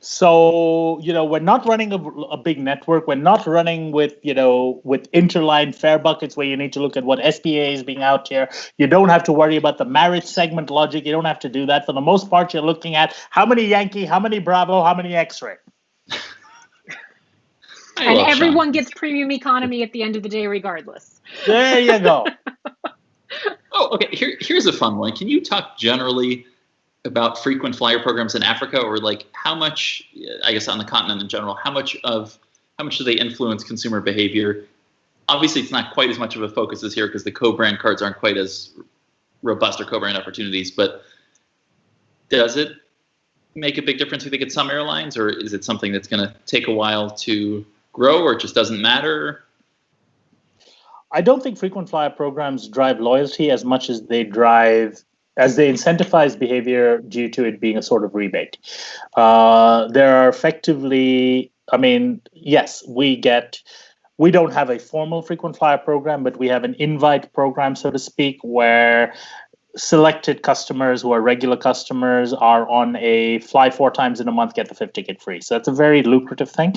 So, we're not running a big network. We're not running with interline fare buckets where you need to look at what SPA is being out here. You don't have to worry about the marriage segment logic. You don't have to do that. For the most part, you're looking at how many Yankee, how many Bravo, how many X-ray. And everyone gets premium economy at the end of the day, regardless. There you go. Oh, okay. Here's a fun one. Can you talk generally about frequent flyer programs in Africa, or like how much, I guess on the continent in general, how much do they influence consumer behavior? Obviously, it's not quite as much of a focus as here because the co-brand cards aren't quite as robust or co-brand opportunities, but does it make a big difference, you think, at some airlines, or is it something that's going to take a while to grow, or it just doesn't matter? I don't think frequent flyer programs drive loyalty as much as they incentivize behavior due to it being a sort of rebate. There are effectively, yes, we don't have a formal frequent flyer program, but we have an invite program, so to speak, where selected customers who are regular customers are on a fly 4 times in a month, get the 5th ticket free. So that's a very lucrative thing.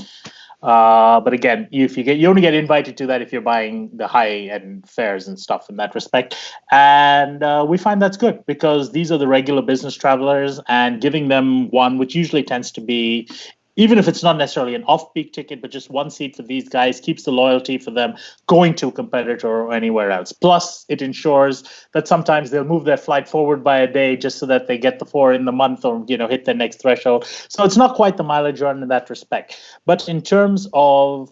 But again, you only get invited to that if you're buying the high-end fares and stuff in that respect. And we find that's good because these are the regular business travelers, and giving them one, which usually tends to be, even if it's not necessarily an off-peak ticket, but just one seat for these guys, keeps the loyalty for them going to a competitor or anywhere else. Plus, it ensures that sometimes they'll move their flight forward by a day just so that they get the 4 in the month or hit their next threshold. So it's not quite the mileage run in that respect. But in terms of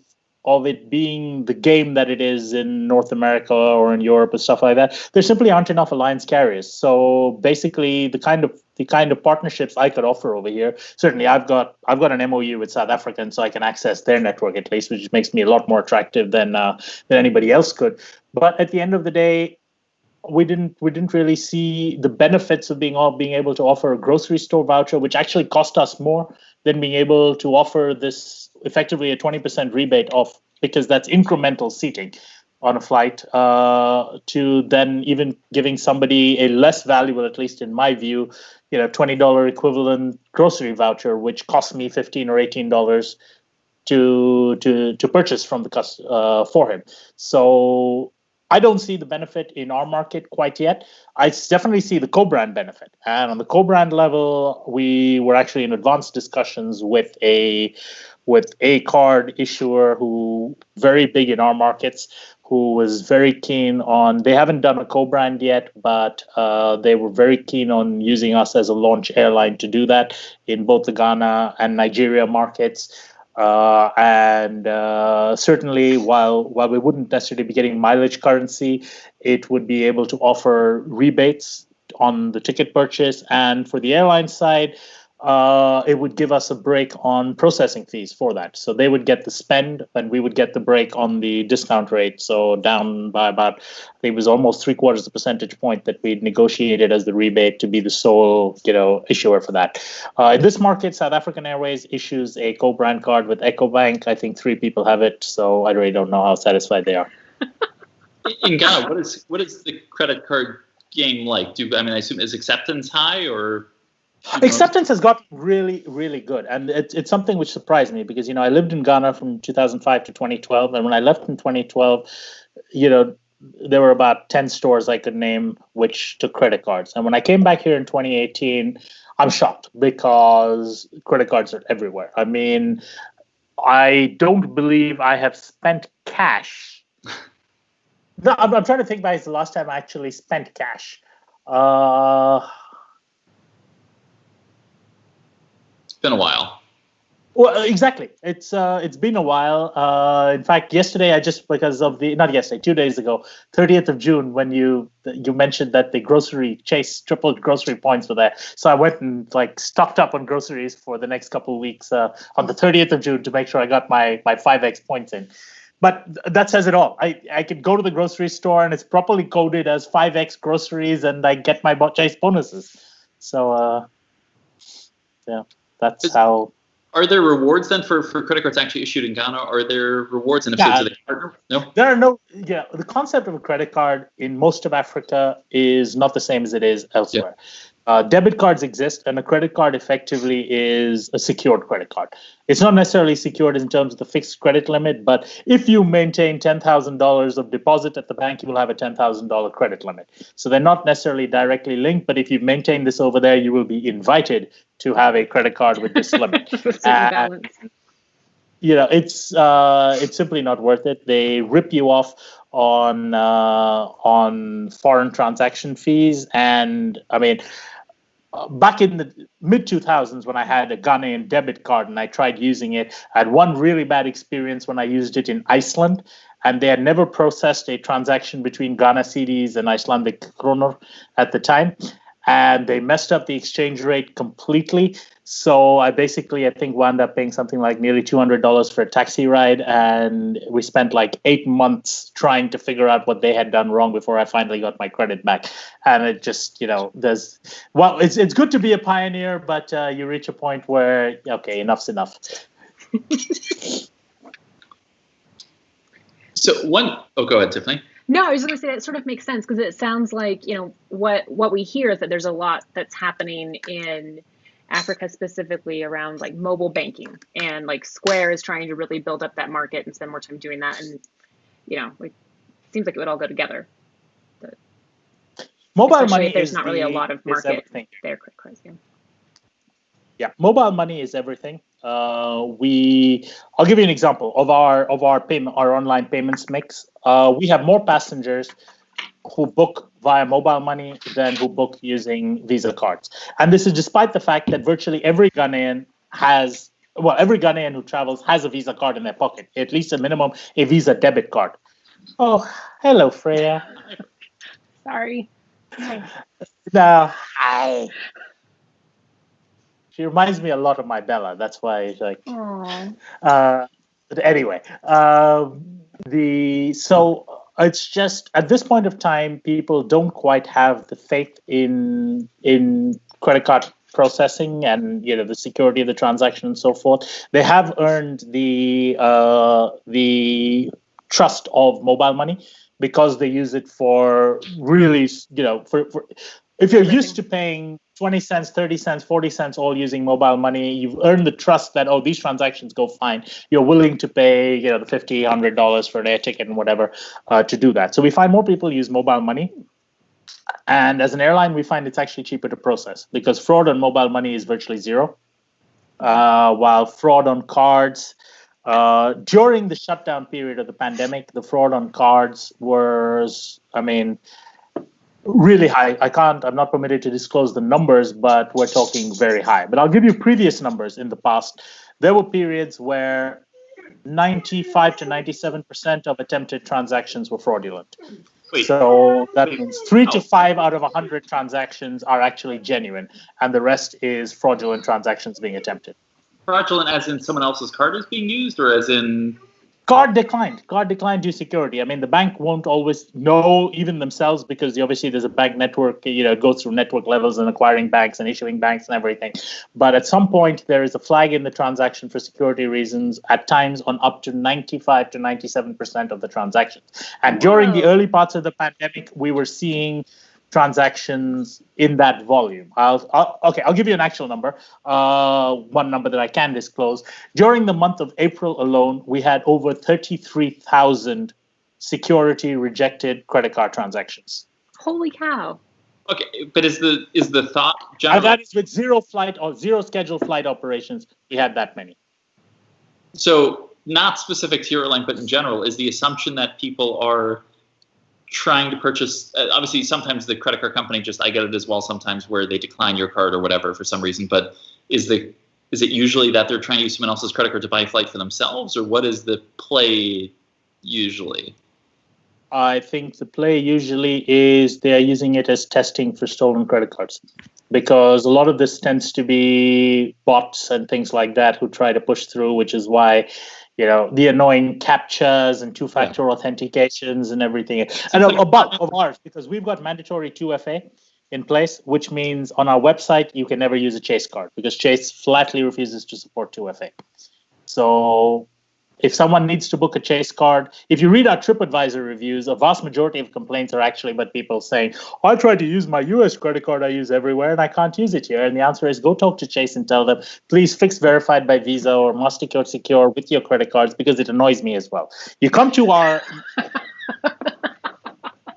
it being the game that it is in North America or in Europe and stuff like that, there simply aren't enough alliance carriers. So basically, the kind of partnerships I could offer over here, certainly I've got an MOU with South Africa, and so I can access their network at least, which makes me a lot more attractive than anybody else could. But at the end of the day, we didn't really see the benefits of being able to offer a grocery store voucher, which actually cost us more than being able to offer this effectively a 20% rebate off, because that's incremental seating. on a flight to then even giving somebody a less valuable, at least in my view, $20 equivalent grocery voucher, which cost me $15 or $18 to purchase from the for him. So I don't see the benefit in our market quite yet. I definitely see the co-brand benefit. And on the co-brand level, we were actually in advanced discussions with a card issuer who very big in our markets, who was very keen on, they haven't done a co-brand yet, but they were very keen on using us as a launch airline to do that in both the Ghana and Nigeria markets. And certainly, while we wouldn't necessarily be getting mileage currency, it would be able to offer rebates on the ticket purchase. And for the airline side, it would give us a break on processing fees for that. So they would get the spend and we would get the break on the discount rate. So down by about, I think it was almost 3/4 percentage point that we'd negotiated as the rebate to be the sole, issuer for that. In this market, South African Airways issues a co-brand card with EcoBank. I think 3 people have it. So I really don't know how satisfied they are. In Ghana, what is the credit card game like? I assume, is acceptance high or? Acceptance has got really, really good. And it's something which surprised me because, I lived in Ghana from 2005 to 2012. And when I left in 2012, there were about 10 stores I could name which took credit cards. And when I came back here in 2018, I'm shocked because credit cards are everywhere. I don't believe I have spent cash. No, I'm trying to think back. It's the last time I actually spent cash. Been a while. Well, exactly. It's been a while. In fact, yesterday because of 2 days ago, 30th of June, when you mentioned that the grocery Chase tripled grocery points were there, so I went and stocked up on groceries for the next couple of weeks on the 30th of June to make sure I got my 5x points in. But that says it all. I could go to the grocery store and it's properly coded as 5x groceries, and I get my Chase bonuses. So yeah. That's how. Are there rewards then for credit cards actually issued in Ghana? Are there rewards? And if so, do they partner? No? There are no. Yeah, the concept of a credit card in most of Africa is not the same as it is elsewhere. Yeah. Debit cards exist, and a credit card effectively is a secured credit card. It's not necessarily secured in terms of the fixed credit limit, but if you maintain $10,000 of deposit at the bank, you will have a $10,000 credit limit. So they're not necessarily directly linked, but if you maintain this over there, you will be invited to have a credit card with this limit. It's simply not worth it. They rip you off on foreign transaction fees, and back in the mid-2000s, when I had a Ghanaian debit card and I tried using it, I had one really bad experience when I used it in Iceland, and they had never processed a transaction between Ghana cedis and Icelandic kronur at the time, and they messed up the exchange rate completely. So I think wound up paying something like nearly $200 for a taxi ride, and we spent 8 months trying to figure out what they had done wrong before I finally got my credit back. And it just, it's good to be a pioneer, but you reach a point where, okay, enough's enough. Go ahead, Tiffany. No, I was going to say that sort of makes sense because it sounds like, what we hear is that there's a lot that's happening in Africa specifically around mobile banking, and Square is trying to really build up that market and spend more time doing that. And, it seems like it would all go together. But mobile money there's not really a lot of market there. Yeah, mobile money is everything. I'll give you an example of our online payments mix. We have more passengers who book via mobile money than who book using Visa cards. And this is despite the fact that virtually every Ghanaian who travels has a Visa card in their pocket, at least a minimum, a Visa debit card. Oh, hello, Freya. Sorry. No, hi. She reminds me a lot of my Bella. That's why it's but anyway, it's just at this point of time, people don't quite have the faith in credit card processing and the security of the transaction and so forth. They have earned the trust of mobile money because they use it for really, for if you're used to paying 20 cents, 30 cents, 40 cents all using mobile money, you've earned the trust that, these transactions go fine. You're willing to pay, the $50, $100 for an air ticket and whatever to do that. So we find more people use mobile money. And as an airline, we find it's actually cheaper to process because fraud on mobile money is virtually zero. While fraud on cards, during the shutdown period of the pandemic, the fraud on cards was, really high. I'm not permitted to disclose the numbers, but we're talking very high. But I'll give you previous numbers in the past. There were periods where 95 to 97% of attempted transactions were fraudulent. So that means 3 to 5 out of 100 transactions are actually genuine, and the rest is fraudulent transactions being attempted. Fraudulent as in someone else's card is being used, or as in? Card declined due security. The bank won't always know even themselves because obviously there's a bank network, it goes through network levels and acquiring banks and issuing banks and everything. But at some point, there is a flag in the transaction for security reasons, at times on up to 95 to 97% of the transactions. And during the early parts of the pandemic, we were seeing transactions in that volume. I'll give you an actual number, one number that I can disclose. During the month of April alone, we had over 33,000 security rejected credit card transactions. Holy cow. Okay, but is the thought generally? And that is with zero scheduled flight operations, we had that many. So not specific to your airline, but in general, is the assumption that people are trying to purchase, obviously sometimes the credit card company I get it as well sometimes where they decline your card or whatever for some reason, but is it usually that they're trying to use someone else's credit card to buy a flight for themselves, or what is the play usually? I think the play usually is they are using it as testing for stolen credit cards, because a lot of this tends to be bots and things like that who try to push through, which is why the annoying captchas and two-factor authentications and everything. And a bug of ours, because we've got mandatory 2FA in place, which means on our website, you can never use a Chase card because Chase flatly refuses to support 2FA. So if someone needs to book a Chase card, if you read our TripAdvisor reviews, a vast majority of complaints are actually about people saying, I tried to use my US credit card I use everywhere and I can't use it here. And the answer is go talk to Chase and tell them, please fix verified by Visa or MasterCard Secure with your credit cards because it annoys me as well. You come to our...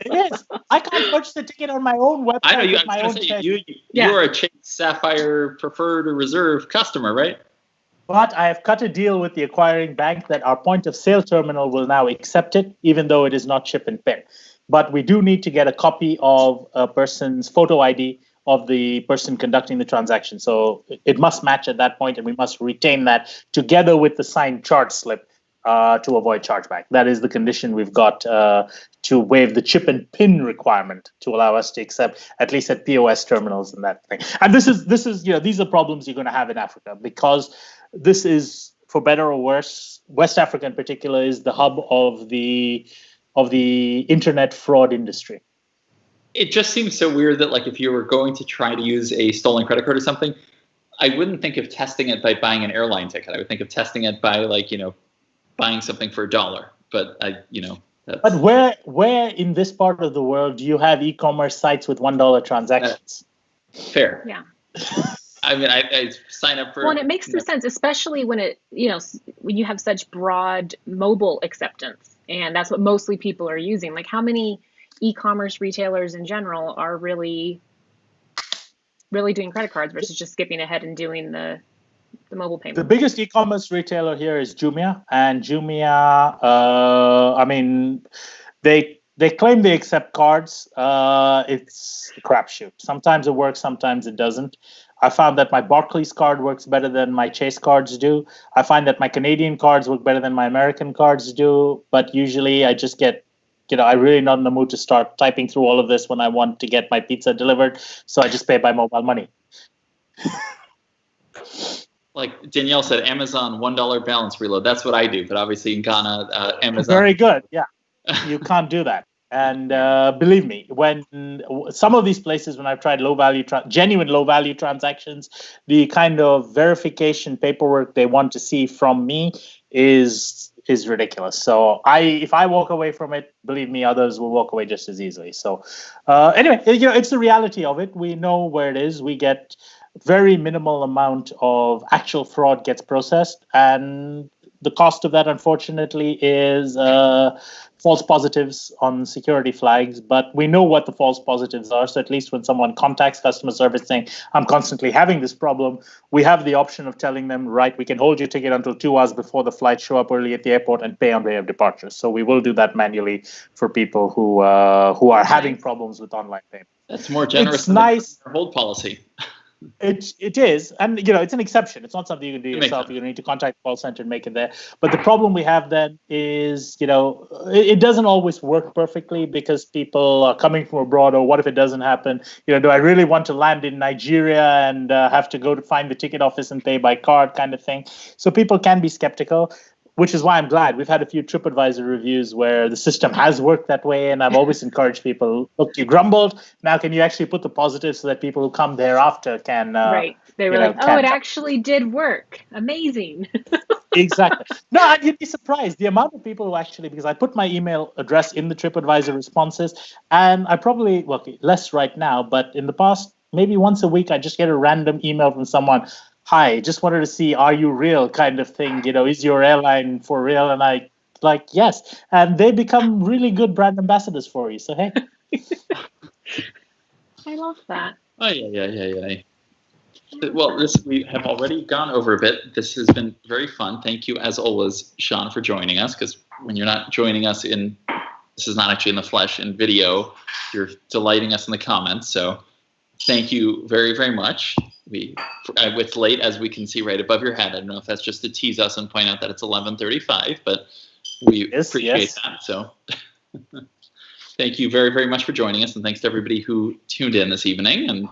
It is. I can't purchase the ticket on my own website. I know you're a Chase Sapphire Preferred or Reserve customer, right? But I have cut a deal with the acquiring bank that our point of sale terminal will now accept it, even though it is not chip and PIN. But we do need to get a copy of a person's photo ID of the person conducting the transaction. So it must match at that point, and we must retain that together with the signed charge slip to avoid chargeback. That is the condition we've got to waive the chip and PIN requirement to allow us to accept, at least at POS terminals and that thing. And this is these are problems you're going to have in Africa because this is, for better or worse, West Africa in particular is the hub of the internet fraud industry. It just seems so weird that if you were going to try to use a stolen credit card or something, I wouldn't think of testing it by buying an airline ticket. I would think of testing it by buying something for $1. But But where in this part of the world do you have e-commerce sites with $1 transactions? Fair. Yeah. I sign up for. Well, and it makes sense, especially when when you have such broad mobile acceptance, and that's what mostly people are using. How many e-commerce retailers in general are really doing credit cards versus just skipping ahead and doing the mobile payment? The biggest e-commerce retailer here is Jumia, and Jumia, they claim they accept cards. It's a crapshoot. Sometimes it works, sometimes it doesn't. I found that my Barclays card works better than my Chase cards do. I find that my Canadian cards work better than my American cards do. But usually I just get, I'm really not in the mood to start typing through all of this when I want to get my pizza delivered. So I just pay by mobile money. Like Danielle said, Amazon $1 balance reload. That's what I do. But obviously in Ghana, Amazon. Very good. Yeah, you can't do that. And believe me, when some of these places, when I've tried genuine low-value transactions, the kind of verification paperwork they want to see from me is ridiculous. So if I walk away from it, believe me, others will walk away just as easily. So anyway, it's the reality of it. We know where it is. We get very minimal amount of actual fraud gets processed, and the cost of that, unfortunately, is false positives on security flags. But we know what the false positives are. So at least when someone contacts customer service saying, I'm constantly having this problem, we have the option of telling them, right, we can hold your ticket until 2 hours before the flight, show up early at the airport and pay on day of departure. So we will do that manually for people who are having problems with online payment. That's more generous than the hold policy. It is, and it's an exception. It's not something you can do yourself. You need to contact the call center and make it there. But the problem we have then is, it doesn't always work perfectly because people are coming from abroad. Or what if it doesn't happen? Do I really want to land in Nigeria and have to go to find the ticket office and pay by card, kind of thing? So people can be skeptical, which is why I'm glad we've had a few TripAdvisor reviews where the system has worked that way. And I've always encouraged people, look, you grumbled. Now, can you actually put the positives so that people who come thereafter can... right. They were like, oh, it actually did work. Amazing. Exactly. No, you'd be surprised. The amount of people who actually, because I put my email address in the TripAdvisor responses, and I probably, less right now, but in the past, maybe once a week, I just get a random email from someone, hi, just wanted to see, are you real, kind of thing, is your airline for real? And I yes. And they become really good brand ambassadors for you. So, hey. I love that. Oh, yeah. Well, we have already gone over a bit. This has been very fun. Thank you, as always, Sean, for joining us, because when you're not joining us this is not actually in the flesh, in video, you're delighting us in the comments. So thank you very, very much. It's late, as we can see right above your head. I don't know if that's just to tease us and point out that it's 11:35, but we appreciate that. So thank you very, very much for joining us, and thanks to everybody who tuned in this evening. And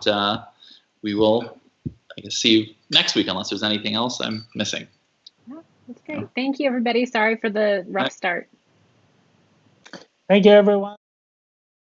we will, I guess, see you next week, unless there's anything else I'm missing. No, that's great. Thank you, everybody. Sorry for the rough start. Thank you, everyone.